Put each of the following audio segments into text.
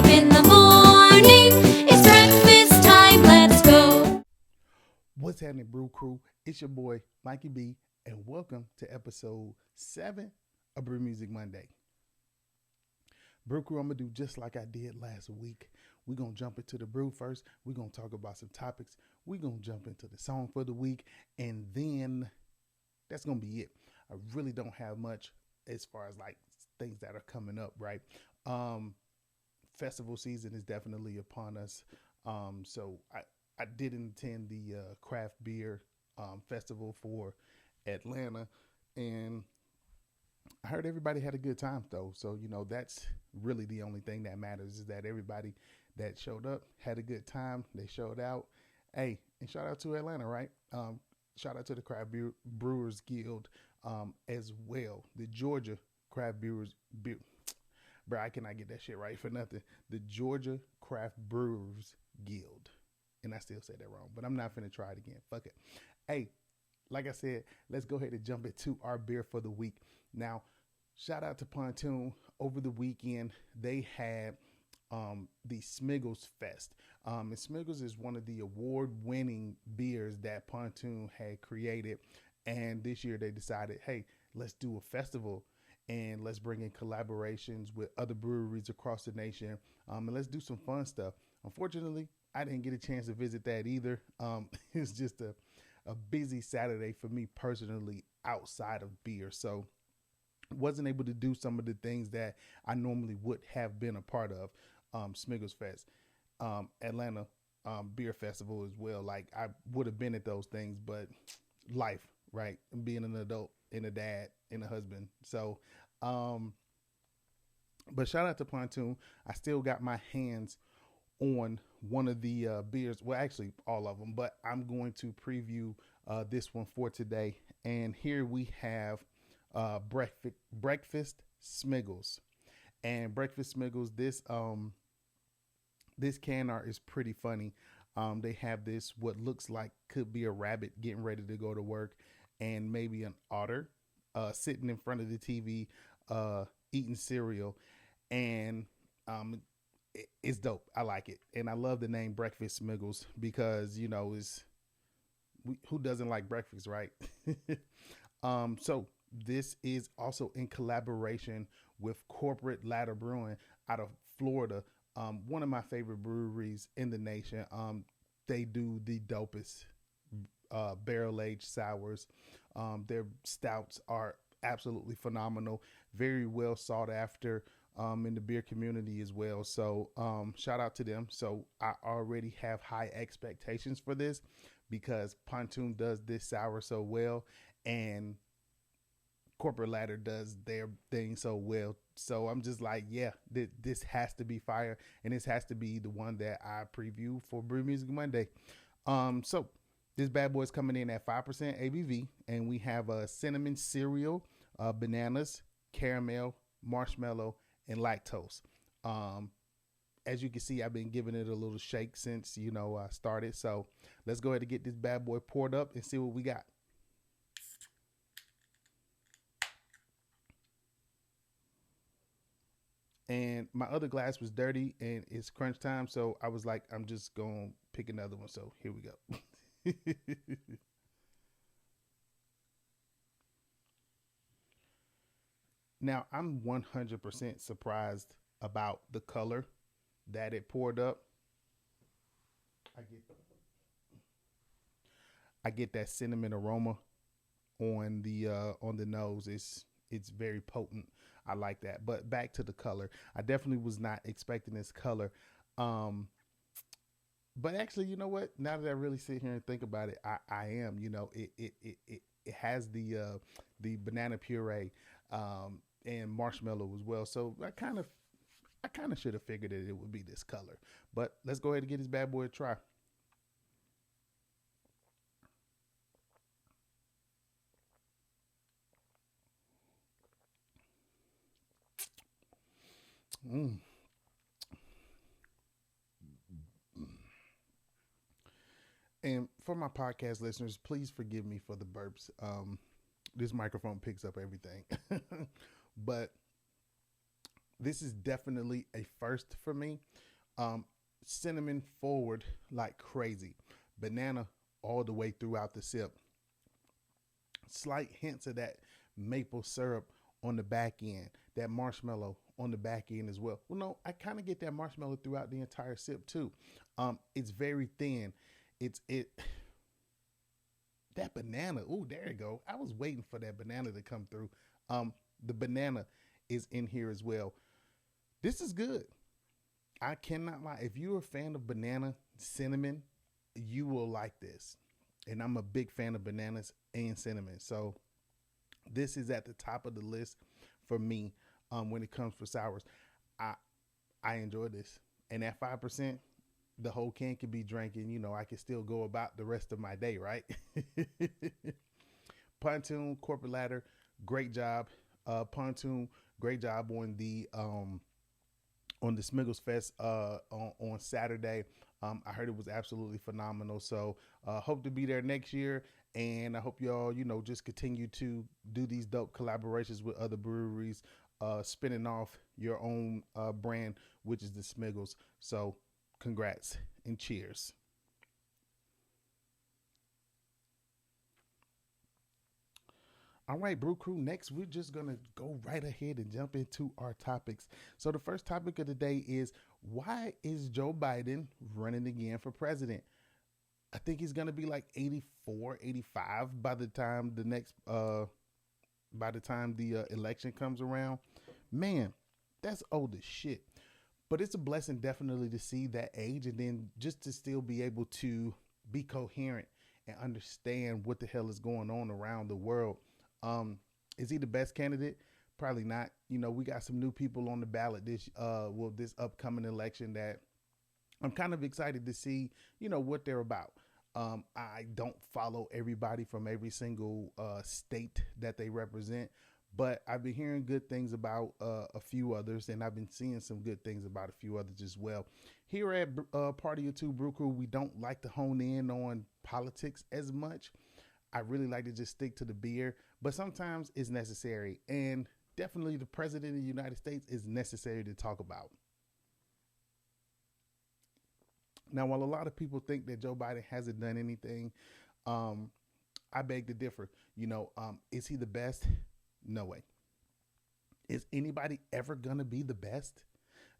up in the morning. It's breakfast time, let's go. What's happening, Brew Crew? It's your boy, Mikey B, and welcome to episode 7 of Brew Music Monday. Brew Crew, I'm going to do just like I did last week. We're going to jump into the brew first. We're going to talk about some topics. We're going to jump into the song for the week, and then that's going to be it. I really don't have much as far as like things that are coming up, right? Festival season is definitely upon us. So I didn't attend the craft beer festival for Atlanta, and I heard everybody had a good time though. So that's really the only thing that matters, is that everybody that showed up had a good time. They showed out. Hey, and shout out to Atlanta, right? Shout out to the Craft Brewers Guild as well. The Georgia Craft Brewers, bro, I cannot get that shit right for nothing. The Georgia Craft Brewers Guild. And I still say that wrong, but I'm not finna try it again. Fuck it. Hey, like I said, let's go ahead and jump into our beer for the week. Now, shout out to Pontoon. Over the weekend, they had the Smiggles Fest. And Smiggles is one of the award-winning beers that Pontoon had created. And this year they decided, hey, let's do a festival and let's bring in collaborations with other breweries across the nation. And let's do some fun stuff. Unfortunately, I didn't get a chance to visit that either. It's just a busy Saturday for me personally outside of beer. So wasn't able to do some of the things that I normally would have been a part of. Smiggles Fest, Atlanta Beer Festival as well. Like I would have been at those things, but life, right? Being an adult and a dad and a husband. So, but shout out to Pontoon. I still got my hands on one of the beers. Well, actually all of them, but I'm going to preview this one for today. And here we have Breakfast Smiggles. And Breakfast Smiggles, this can art is pretty funny. They have this, what looks like could be a rabbit getting ready to go to work, and maybe an otter sitting in front of the TV eating cereal. And it's dope. I like it. And I love the name Breakfast Smiggles because, who doesn't like breakfast, right? So this is also in collaboration with Corporate Ladder Brewing out of Florida. One of my favorite breweries in the nation. They do the dopest barrel-aged sours. Their stouts are absolutely phenomenal. Very well sought after in the beer community as well. So shout out to them. So I already have high expectations for this because Pontoon does this sour so well, and Corporate Ladder does their thing so well. So I'm just like, yeah, this has to be fire, and this has to be the one that I preview for Brew Music Monday. So this bad boy is coming in at 5% ABV, and we have a cinnamon cereal, bananas, caramel, marshmallow, and lactose. As you can see, I've been giving it a little shake since I started. So let's go ahead and get this bad boy poured up and see what we got. And my other glass was dirty and it's crunch time. So I was like, I'm just going to pick another one. So here we go. Now, I'm 100% surprised about the color that it poured up. I get that cinnamon aroma on the nose. It's very potent. I like that. But back to the color. I definitely was not expecting this color. But actually, you know what? Now that I really sit here and think about it, I am. It has the banana puree and marshmallow as well. So I kind of should have figured that it would be this color. But let's go ahead and get this bad boy a try. Mm. And for my podcast listeners, please forgive me for the burps. This microphone picks up everything. But this is definitely a first for me. Um, Cinnamon forward like crazy, banana all the way throughout the sip. Slight hints of that maple syrup on the back end, that marshmallow on the back end as well. Well, no, I kind of get that marshmallow throughout the entire sip too. It's very thin. It that banana. Oh, there you go. I was waiting for that banana to come through. The banana is in here as well. This is good. I cannot lie. If you're a fan of banana cinnamon, you will like this. And I'm a big fan of bananas and cinnamon. So this is at the top of the list for me when it comes for sours. I I enjoy this. And at 5%, the whole can can be drinking. I can still go about the rest of my day, right? Pontoon, corporate ladder, great job. Pontoon, great job on the Smiggles Fest on Saturday. I heard it was absolutely phenomenal. So hope to be there next year. And I hope y'all, just continue to do these dope collaborations with other breweries, spinning off your own brand, which is the Smiggles. So congrats and cheers. All right, Brew Crew. Next, we're just going to go right ahead and jump into our topics. So, the first topic of the day is, why is Joe Biden running again for president? I think he's going to be like 84, 85 by the time the election comes around. Man, that's old as shit. But it's a blessing definitely to see that age, and then just to still be able to be coherent and understand what the hell is going on around the world. Is he the best candidate? Probably not. We got some new people on the ballot this upcoming election that I'm kind of excited to see, what they're about. I don't follow everybody from every single state that they represent, but I've been hearing good things about a few others, and I've been seeing some good things about a few others as well. Here at Party of Two Brew Crew, we don't like to hone in on politics as much. I really like to just stick to the beer, but sometimes it's necessary, and definitely the president of the United States is necessary to talk about. Now, while a lot of people think that Joe Biden hasn't done anything, um, I beg to differ. Is he the best? No way. Is anybody ever gonna be the best?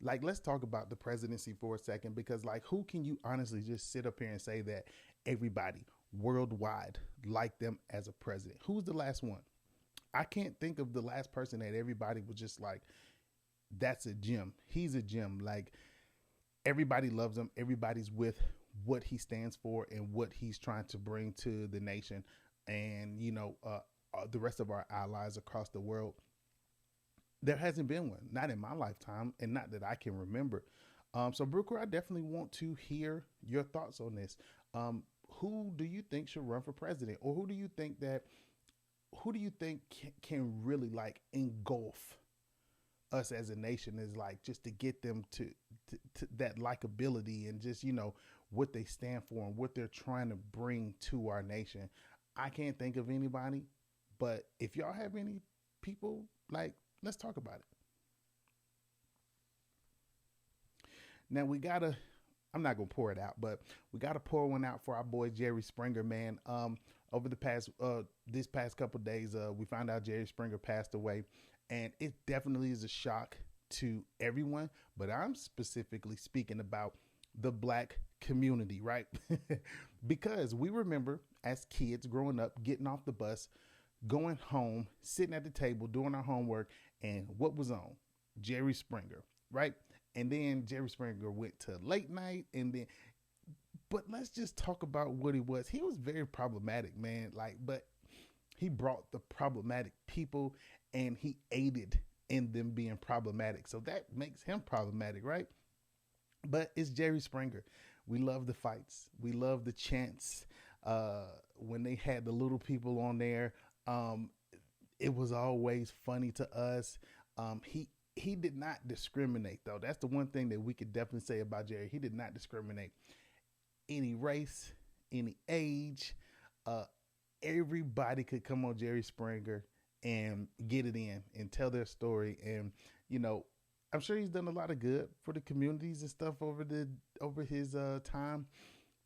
Like, let's talk about the presidency for a second, because, like, who can you honestly just sit up here and say that everybody worldwide liked them as a president? Who's the last one? I can't think of the last person that everybody was just like, that's a gem. He's a gem. Like, everybody loves him. Everybody's with what he stands for and what he's trying to bring to the nation, and the rest of our allies across the world. There hasn't been one, not in my lifetime, and not that I can remember. So, Brooker, I definitely want to hear your thoughts on this. Who do you think should run for president, or who do you think can really like engulf us as a nation, is like just to get them to that likability, and just what they stand for and what they're trying to bring to our nation. I can't think of anybody, but if y'all have any people, like, let's talk about it. Now we gotta. I'm not gonna pour it out, but we gotta pour one out for our boy Jerry Springer, man. Over the past this past couple of days, we found out Jerry Springer passed away, and it definitely is a shock to everyone. But I'm specifically speaking about the black community, right? Because we remember as kids growing up, getting off the bus, going home, sitting at the table, doing our homework, and what was on? Jerry Springer, right? And then Jerry Springer went to late night, but let's just talk about what he was. He was very problematic, man. Like, but he brought the problematic people, and he aided in them being problematic. So that makes him problematic, right? But it's Jerry Springer. We love the fights. We love the chants. When they had the little people on there, it was always funny to us. He did not discriminate, though. That's the one thing that we could definitely say about Jerry. He did not discriminate. Any race, any age, uh, everybody could come on Jerry Springer and get it in and tell their story. And, you know, I'm sure he's done a lot of good for the communities and stuff over his time,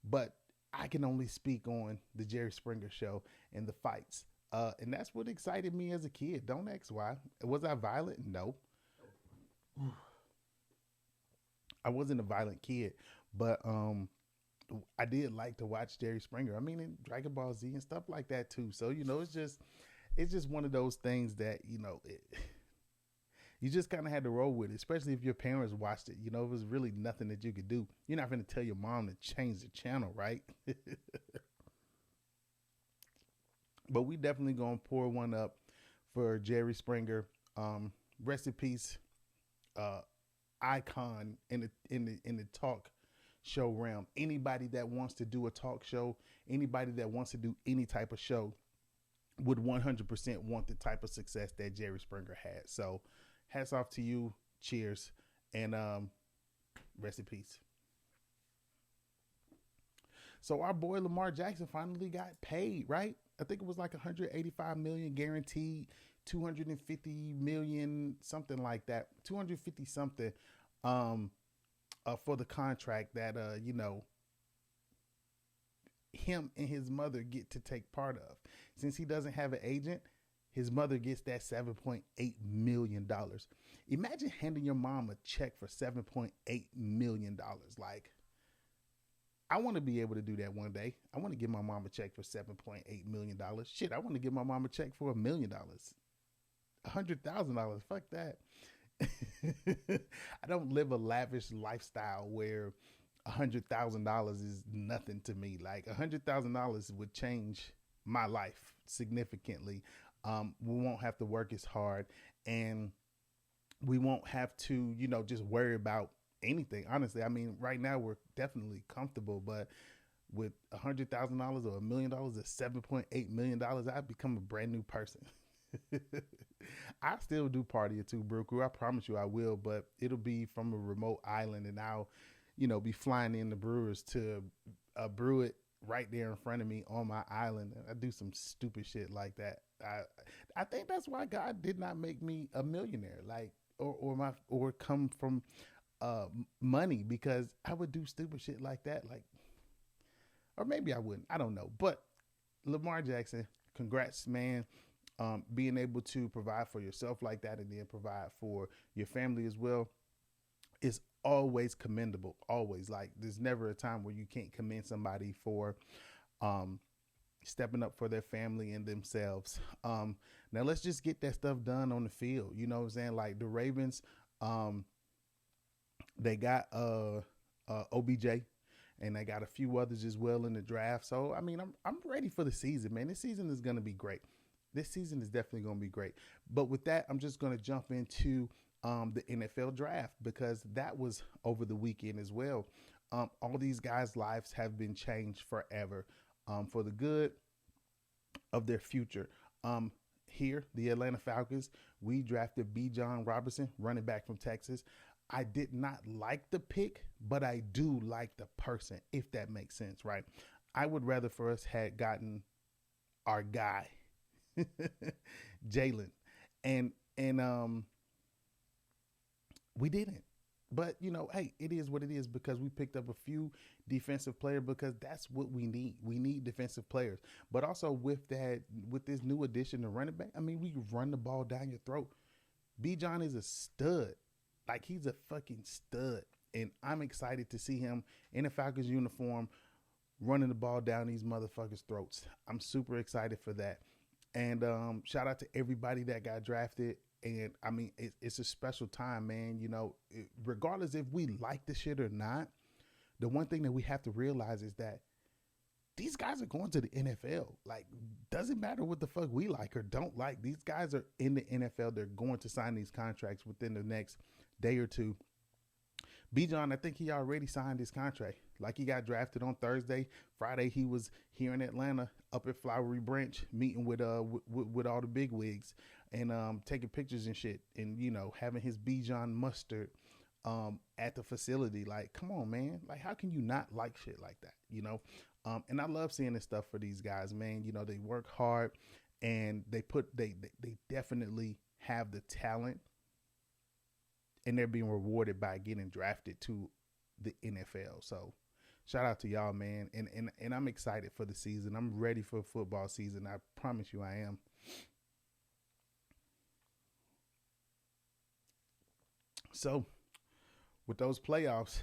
but I can only speak on the Jerry Springer show and the fights. And that's what excited me as a kid. Don't ask why. Was I violent? No. I wasn't a violent kid, but I did like to watch Jerry Springer. I mean, in Dragon Ball Z and stuff like that too. So it's just one of those things that you just kind of had to roll with it, especially if your parents watched it. It was really nothing that you could do. You're not going to tell your mom to change the channel, right? But we definitely gonna pour one up for Jerry Springer. Rest in peace, uh, icon in the talk show realm. Anybody that wants to do a talk show, anybody that wants to do any type of show, would 100% want the type of success that Jerry Springer had. So, hats off to you. Cheers, and rest in peace. So our boy Lamar Jackson finally got paid, right? I think it was like 185 million guaranteed, 250 million, something like that, 250 something, um, for the contract that him and his mother get to take part of. Since he doesn't have an agent, his mother gets that $7.8 million. Imagine handing your mom a check for $7.8 million. Like, I want to be able to do that one day. I want to give my mom a check for $7.8 million. Shit, I want to give my mom a check for $1 million, $100,000. Fuck that. I don't live a lavish lifestyle where $100,000 is nothing to me. Like $100,000 would change my life significantly. We won't have to work as hard, and we won't have to, just worry about anything. Honestly, I mean, right now we're definitely comfortable, but with $100,000 or $1 million or $7.8 million, I've become a brand new person. I still do party at two Brew Crew. I promise you I will, but it'll be from a remote island, and I'll, be flying in the brewers to brew it right there in front of me on my island. I do some stupid shit like that. I think that's why God did not make me a millionaire, like or come from money, because I would do stupid shit like that, like, or maybe I wouldn't. I don't know. But Lamar Jackson, congrats, man. Being able to provide for yourself like that and then provide for your family as well is always commendable. Always. Like, there's never a time where you can't commend somebody for um, stepping up for their family and themselves. Now let's just get that stuff done on the field. You know what I'm saying? Like the Ravens, they got OBJ, and they got a few others as well in the draft. So I mean, I'm ready for the season, man. This season is gonna be great. This season is definitely gonna be great. But with that, I'm just gonna jump into the NFL draft, because that was over the weekend as well. All these guys' lives have been changed forever, for the good of their future. Here, the Atlanta Falcons, we drafted B. John Robertson, running back from Texas. I did not like the pick, but I do like the person, if that makes sense, right? I would rather for us had gotten our guy, Jalen, and we didn't. But hey, it is what it is, because we picked up a few defensive players, because that's what we need. We need defensive players. But also with this new addition to running back, I mean, we run the ball down your throat. B. John is a stud. Like, he's a fucking stud. And I'm excited to see him in a Falcons uniform running the ball down these motherfuckers' throats. I'm super excited for that. And shout out to everybody that got drafted. And I mean, it's a special time, man. Regardless if we like the shit or not, the one thing that we have to realize is that these guys are going to the NFL. Like, doesn't matter what the fuck we like or don't like. These guys are in the NFL. They're going to sign these contracts within the next day or two. Bijan, I think he already signed his contract. Like, he got drafted on Thursday. Friday, he was here in Atlanta, up at Flowery Branch, meeting with all the big wigs, and taking pictures and shit, and having his Bijan mustard at the facility. Like, come on, man. Like, how can you not like shit like that? And I love seeing this stuff for these guys, man. They work hard, and they definitely have the talent and they're being rewarded by getting drafted to the NFL. So shout out to y'all, man. And I'm excited for the season. I'm ready for football season. I promise you I am. So with those playoffs,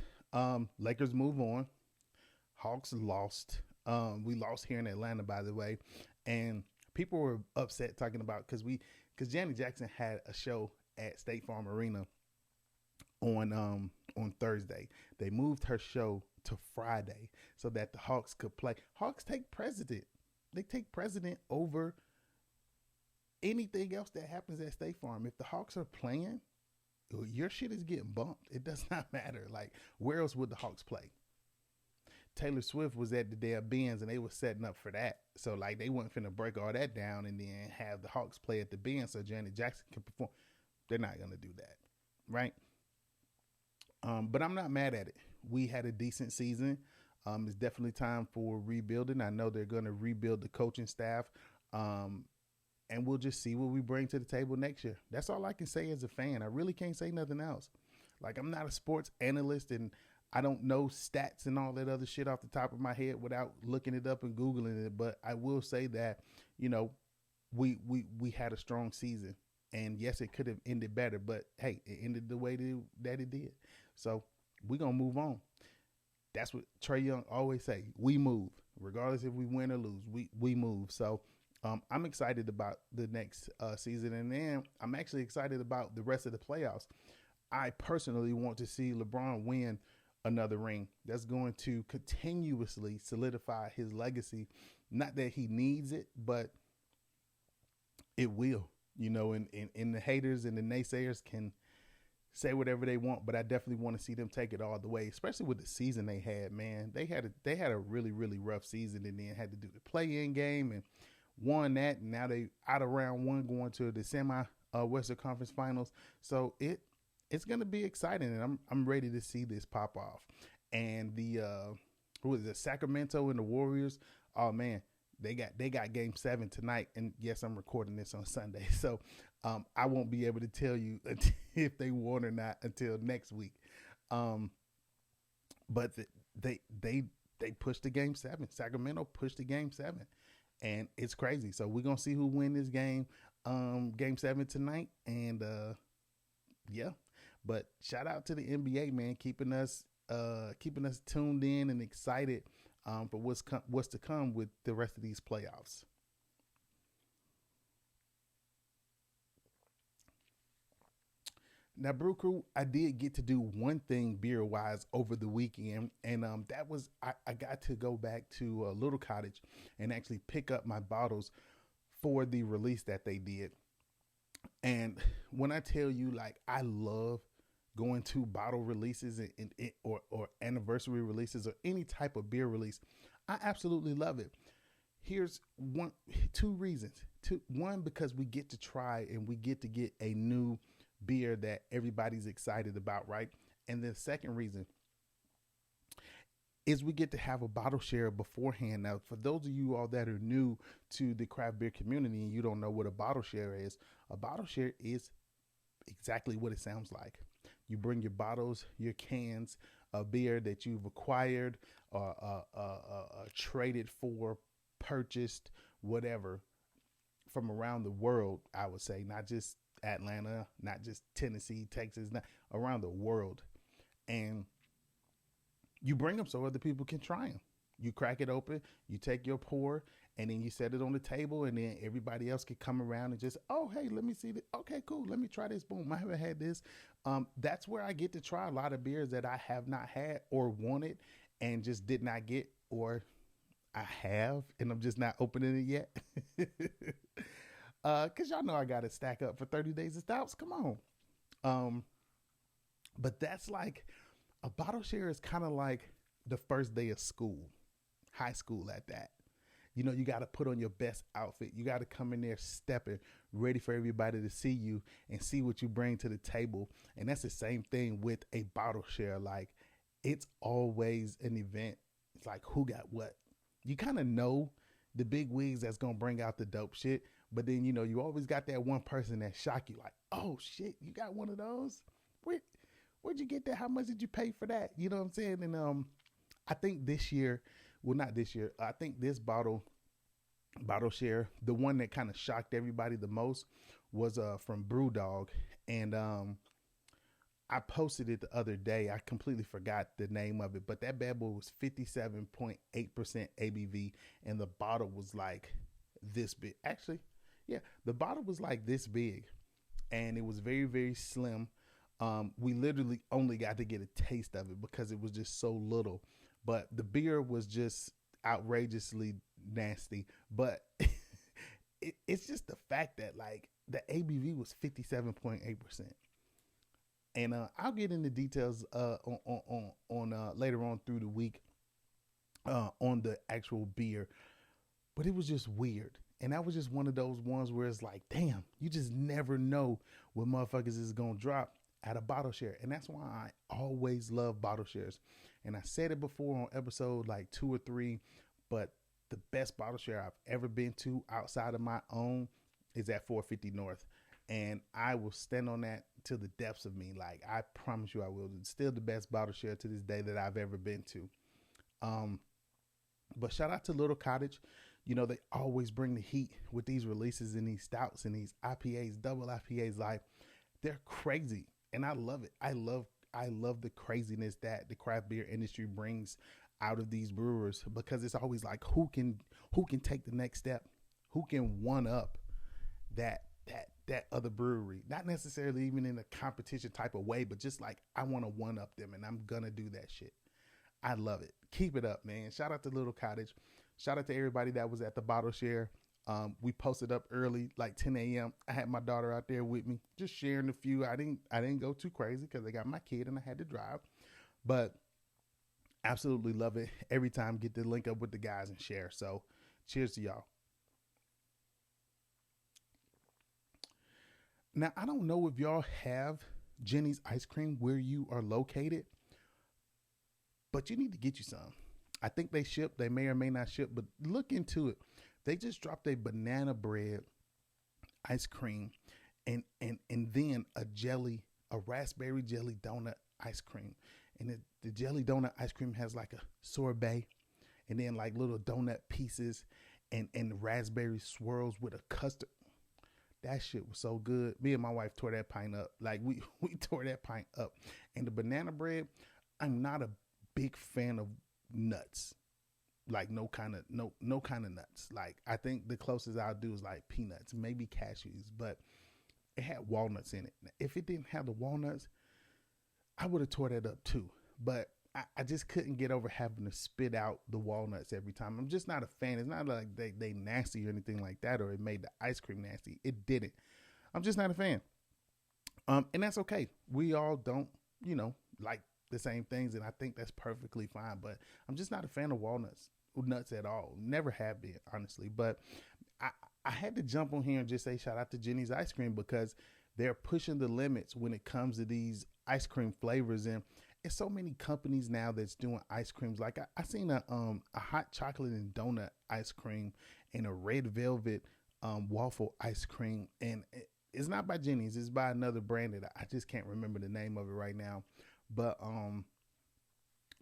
Lakers move on. Hawks lost. We lost here in Atlanta, by the way, and people were upset talking about because Janet Jackson had a show at State Farm Arena on Thursday. They moved her show to Friday so that the Hawks could play. Hawks take precedent. They take precedent over anything else that happens at State Farm. If the Hawks are playing, your shit is getting bumped. It does not matter. Like, where else would the Hawks play? Taylor Swift was at the damn Benz and they were setting up for that. So like they weren't finna break all that down and then have the Hawks play at the Benz so Janet Jackson can perform. They're not gonna do that, right? But I'm not mad at it. We had a decent season. It's definitely time for rebuilding. I know they're gonna rebuild the coaching staff. And we'll just see what we bring to the table next year. That's all I can say as a fan. I really can't say nothing else. Like, I'm not a sports analyst and I don't know stats and all that other shit off the top of my head without looking it up and Googling it. But I will say that, you know, we had a strong season. And yes, it could have ended better, but hey, it ended the way that it did. So we're going to move on. That's what Trey Young always say. We move. Regardless if we win or lose, we move. So I'm excited about the next season. And then I'm actually excited about the rest of the playoffs. I personally want to see LeBron win another ring. That's going to continuously solidify his legacy. Not that he needs it, but it will. You know, and the haters and the naysayers can say whatever they want, but I definitely want to see them take it all the way, especially with the season they had, man. They had a really, really rough season and then had to do the play-in game and won that, and now they out of round one going to the semi Western Conference Finals. So it's gonna be exciting, and I'm ready to see this pop off. And the who is it, Sacramento and the Warriors? Oh man, they got Game 7 tonight, and yes, I'm recording this on Sunday, so I won't be able to tell you if they won or not until next week. But they pushed the Game 7. Sacramento pushed the Game 7. And it's crazy. So we're gonna see who win this game, Game 7 tonight. And yeah. But shout out to the NBA, man, keeping us tuned in and excited for what's to come with the rest of these playoffs. Now, Brew Crew, I did get to do one thing beer wise over the weekend, and that was I got to go back to Little Cottage and actually pick up my bottles for the release that they did. And when I tell you, like, I love going to bottle releases or anniversary releases or any type of beer release, I absolutely love it. Here's two reasons. One, because we get to try and we get to get a new beer that everybody's excited about, right? And the second reason is we get to have a bottle share beforehand. Now, for those of you all that are new to the craft beer community and you don't know what a bottle share is, a bottle share is exactly what it sounds like. You bring your bottles, your cans of beer that you've acquired or traded for, purchased, whatever, from around the world, I would say, not just Atlanta, not just Tennessee, Texas, not around the world. And you bring them so other people can try them. You crack it open, you take your pour, and then you set it on the table, and then everybody else can come around and just, oh, hey, let me see this. Okay, cool. Let me try this. Boom. I haven't had this. That's where I get to try a lot of beers that I have not had or wanted and just did not get, or I have, and I'm just not opening it yet. Because y'all know I got to stack up for 30 days of stouts. Come on. But that's like, a bottle share is kind of like the first day of school, high school at that. You know, you got to put on your best outfit. You got to come in there stepping, ready for everybody to see you and see what you bring to the table. And that's the same thing with a bottle share. Like, it's always an event. It's like, who got what? You kind of know the big wigs that's going to bring out the dope shit. But then, you know, you always got that one person that shock you like, oh, shit, you got one of those? where'd you get that? How much did you pay for that? You know what I'm saying? And I think this year, well, not this year. I think this bottle share, the one that kind of shocked everybody the most was from Brewdog, and I posted it the other day. I completely forgot the name of it, but that bad boy was 57.8% ABV, and the bottle was like this big. Actually, yeah, the bottle was like this big, and it was very, very slim. We literally only got to get a taste of it because it was just so little. But the beer was just outrageously nasty. But it's just the fact that like the ABV was 57.8%. And I'll get into details on later on through the week on the actual beer, but it was just weird. And that was just one of those ones where it's like, damn, you just never know what motherfuckers is gonna drop at a bottle share. And that's why I always love bottle shares. And I said it before on episode like 2 or 3, but the best bottle share I've ever been to outside of my own is at 450 North. And I will stand on that to the depths of me. Like, I promise you I will. It's still the best bottle share to this day that I've ever been to. But shout out to Little Cottage. You know, they always bring the heat with these releases and these stouts and these IPAs, double IPAs. Like, they're crazy. And I love it. I love the craziness that the craft beer industry brings out of these brewers, because it's always like who can take the next step, who can one up that other brewery, not necessarily even in a competition type of way, but just like I want to one up them, and I'm gonna do that shit. I love it. Keep it up, man. Shout out to Little Cottage. Shout out to everybody that was at the bottle share. We posted up early, like 10 a.m. I had my daughter out there with me, just sharing a few. I didn't go too crazy because I got my kid and I had to drive, but absolutely love it. Every time get to link up with the guys and share. So cheers to y'all. Now, I don't know if y'all have Jeni's ice cream where you are located, but you need to get you some. I think they ship. They may or may not ship, but look into it. They just dropped a banana bread ice cream and then a raspberry jelly donut ice cream. And the jelly donut ice cream has like a sorbet and then like little donut pieces and raspberry swirls with a custard. That shit was so good. Me and my wife tore that pint up. Like we tore that pint up. And the banana bread, I'm not a big fan of nuts. Like no kind of nuts. Like I think the closest I'll do is like peanuts, maybe cashews, but it had walnuts in it. If it didn't have the walnuts, I would have tore that up too. But I just couldn't get over having to spit out the walnuts every time. I'm just not a fan. It's not like they nasty or anything like that, or it made the ice cream nasty. It didn't. I'm just not a fan. And that's okay. We all don't, like the same things, and I think that's perfectly fine. But I'm just not a fan of nuts at all. Never have been, honestly. But I had to jump on here and just say shout out to Jeni's Ice Cream, because they're pushing the limits when it comes to these ice cream flavors. And it's so many companies now that's doing ice creams. Like I seen a hot chocolate and donut ice cream and a red velvet waffle ice cream, and it's not by Jeni's. It's by another brand that I just can't remember the name of it right now. But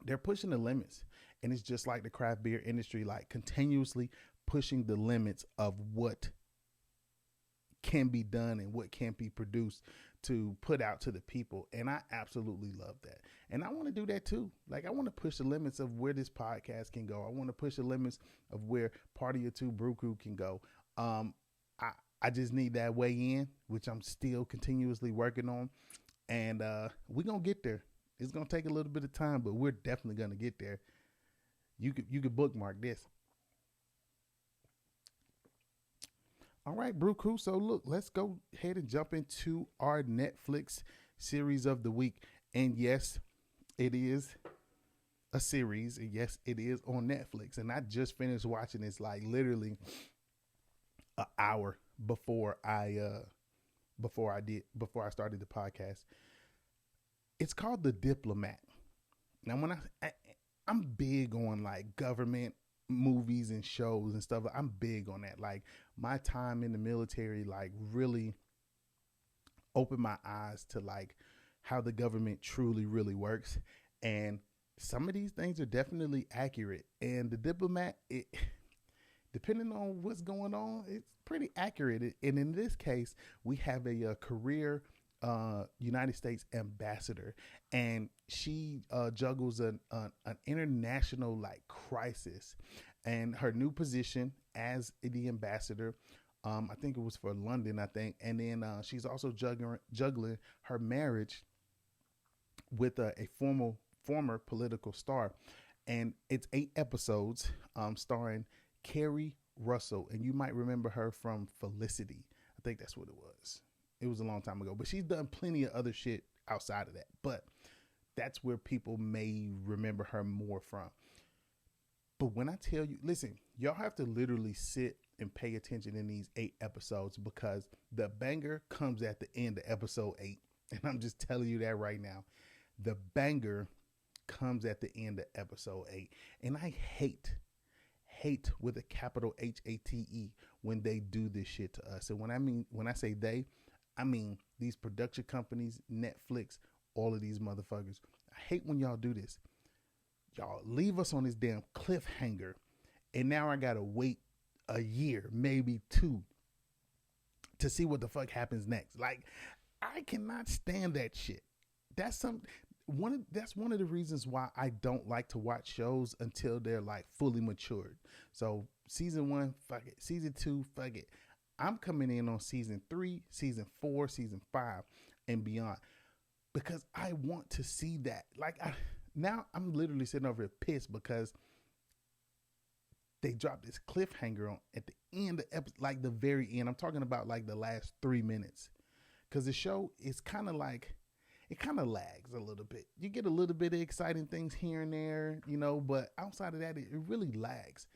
they're pushing the limits, and it's just like the craft beer industry, like continuously pushing the limits of what can be done and what can be produced to put out to the people. And I absolutely love that. And I want to do that too. Like I want to push the limits of where this podcast can go. I want to push the limits of where Party or Two Brew Crew can go. I just need that way in, which I'm still continuously working on. And we're going to get there. It's going to take a little bit of time, but we're definitely going to get there. You could bookmark this. All right, Brew Crew. So look, let's go ahead and jump into our Netflix series of the week. And yes, it is a series. And yes, it is on Netflix. And I just finished watching this like literally an hour before I started the podcast. It's called The Diplomat. Now, when I'm big on like government movies and shows and stuff. I'm big on that. Like my time in the military, like really opened my eyes to like how the government truly really works. And some of these things are definitely accurate. And the diplomat, depending on what's going on, it's pretty accurate. And in this case, we have a career United States ambassador, and she juggles an international like crisis, and her new position as the ambassador. I think it was for London, I think, and then she's also juggling her marriage with a former political star, and it's 8 episodes, starring Carrie Russell, and you might remember her from Felicity. I think that's what it was. It was a long time ago, but she's done plenty of other shit outside of that. But that's where people may remember her more from. But when I tell you, listen, y'all have to literally sit and pay attention in these 8 episodes, because the banger comes at the end of episode 8. And I'm just telling you that right now. The banger comes at the end of episode 8. And I hate with a capital HATE when they do this shit to us. And when I say they, I mean these production companies, Netflix, all of these motherfuckers. I hate when y'all do this. Y'all leave us on this damn cliffhanger, and now I gotta wait a year, maybe 2, to see what the fuck happens next. Like, I cannot stand that shit. That's one of the reasons why I don't like to watch shows until they're like fully matured. So season 1, fuck it. Season 2, fuck it. I'm coming in on season 3, season 4, season 5, and beyond, because I want to see that. Now I'm literally sitting over here pissed because they dropped this cliffhanger on at the end of episode, like the very end. I'm talking about like the last 3 minutes, because the show is kind of like, it kind of lags a little bit. You get a little bit of exciting things here and there, but outside of that, it really lags.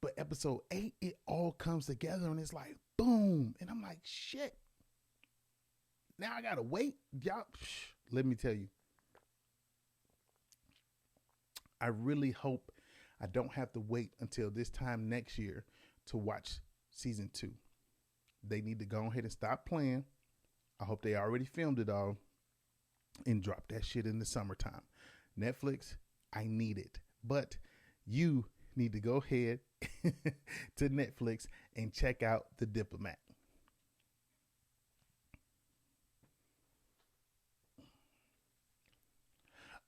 But episode 8, it all comes together and it's like, boom. And I'm like, shit. Now I got to wait. Y'all, let me tell you. I really hope I don't have to wait until this time next year to watch season 2. They need to go ahead and stop playing. I hope they already filmed it all and drop that shit in the summertime. Netflix, I need it. But you need to go ahead to Netflix and check out The Diplomat.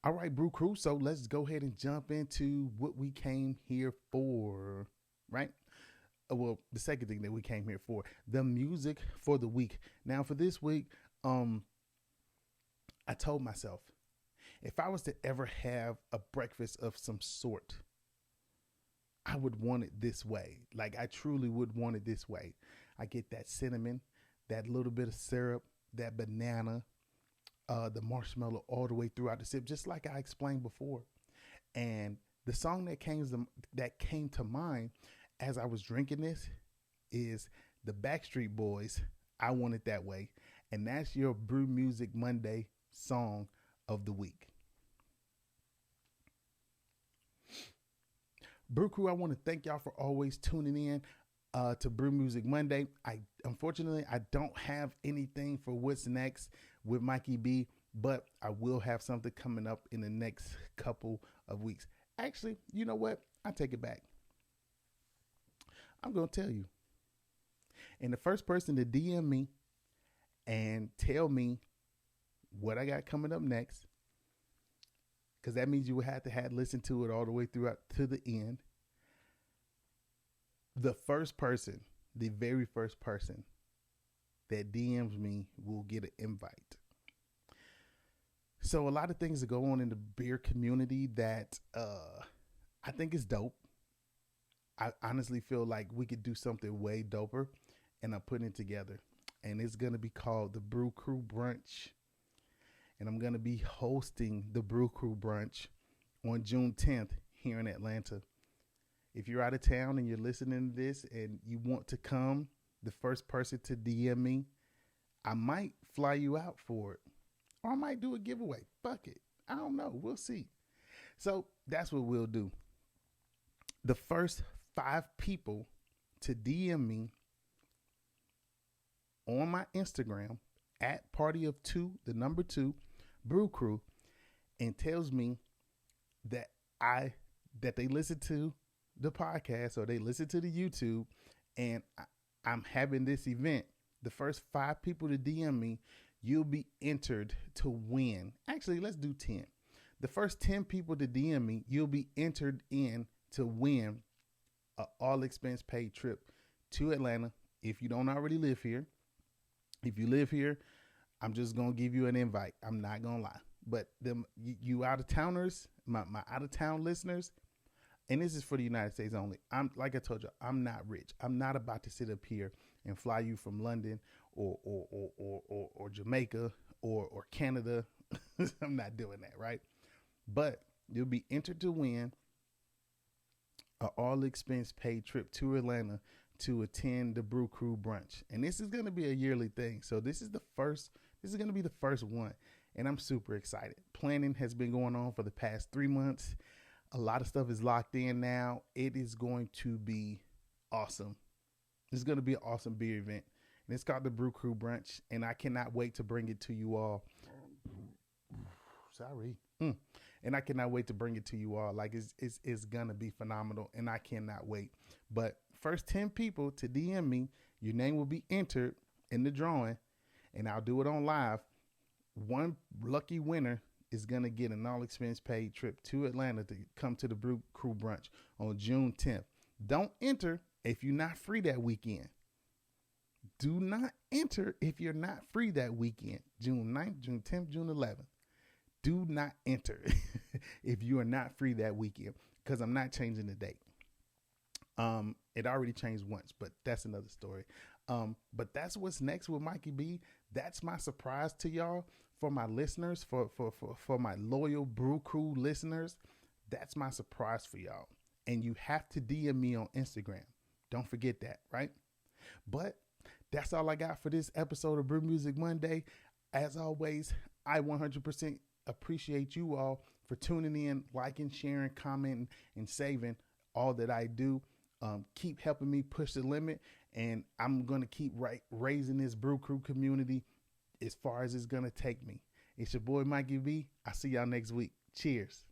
All right, Brew Crew. So let's go ahead and jump into what we came here for, right? Well, the second thing that we came here for, the music for the week. Now, for this week, I told myself, if I was to ever have a breakfast of some sort, I would want it this way. Like, I truly would want it this way. I get that cinnamon, that little bit of syrup, that banana, the marshmallow all the way throughout the sip, just like I explained before. And the song that came to mind as I was drinking this is the Backstreet Boys, I Want It That Way. And that's your Brew Music Monday song of the week. Brew Crew, I want to thank y'all for always tuning in to Brew Music Monday. Unfortunately, I don't have anything for what's next with Mikey B, but I will have something coming up in the next couple of weeks. Actually, you know what? I take it back. I'm going to tell you. And the first person to DM me and tell me what I got coming up next, because that means you would have to listen to it all the way throughout to the end. The very first person that DMs me will get an invite. So a lot of things that go on in the beer community that I think is dope. I honestly feel like we could do something way doper, and I'm putting it together. And it's going to be called the Brew Crew Brunch. And I'm going to be hosting the Brew Crew Brunch on June 10th here in Atlanta. If you're out of town and you're listening to this and you want to come, the first person to DM me, I might fly you out for it. Or I might do a giveaway. Fuck it. I don't know. We'll see. So that's what we'll do. The first 5 people to DM me on my Instagram at Party of 2, the number 2, Brew Crew, and tells me that I that they listen to the podcast or they listen to the YouTube, and I'm having this event. The first 5 people to DM me, you'll be entered to win. Actually, let's do 10. The first 10 people to DM me, you'll be entered in to win a all expense paid trip to Atlanta. If you don't already live here, if you live here, I'm just gonna give you an invite. I'm not gonna lie, but them you out of towners, my out of town listeners, and this is for the United States only. I'm like I told you, I'm not rich. I'm not about to sit up here and fly you from London or Jamaica or Canada. I'm not doing that, right? But you'll be entered to win an all expense paid trip to Atlanta to attend the Brew Crew brunch. And this is going to be a yearly thing. So this is going to be the first one. And I'm super excited. Planning has been going on for the past 3 months. A lot of stuff is locked in now. It is going to be awesome. It's going to be an awesome beer event. And it's called the Brew Crew brunch. And I cannot wait to bring it to you all. Sorry. And I cannot wait to bring it to you all. Like it's gonna be phenomenal, and I cannot wait. But first 10 people to DM me, your name will be entered in the drawing, and I'll do it on live. One lucky winner is gonna get an all expense paid trip to Atlanta to come to the Brew Crew brunch on June 10th. Don't enter if you're not free that weekend. Do not enter if you're not free that weekend. June 9th, June 10th, June 11th. Do not enter if you are not free that weekend, because I'm not changing the date. It already changed once, but that's another story. But that's what's next with Mikey B. That's my surprise to y'all, for my listeners, for my loyal Brew Crew listeners. That's my surprise for y'all. And you have to DM me on Instagram. Don't forget that, right? But that's all I got for this episode of Brew Music Monday. As always, I 100% appreciate you all for tuning in, liking, sharing, commenting, and saving all that I do. Keep helping me push the limit, and I'm going to keep raising this Brew Crew community as far as it's going to take me. It's your boy, Mikey B. I'll see y'all next week. Cheers.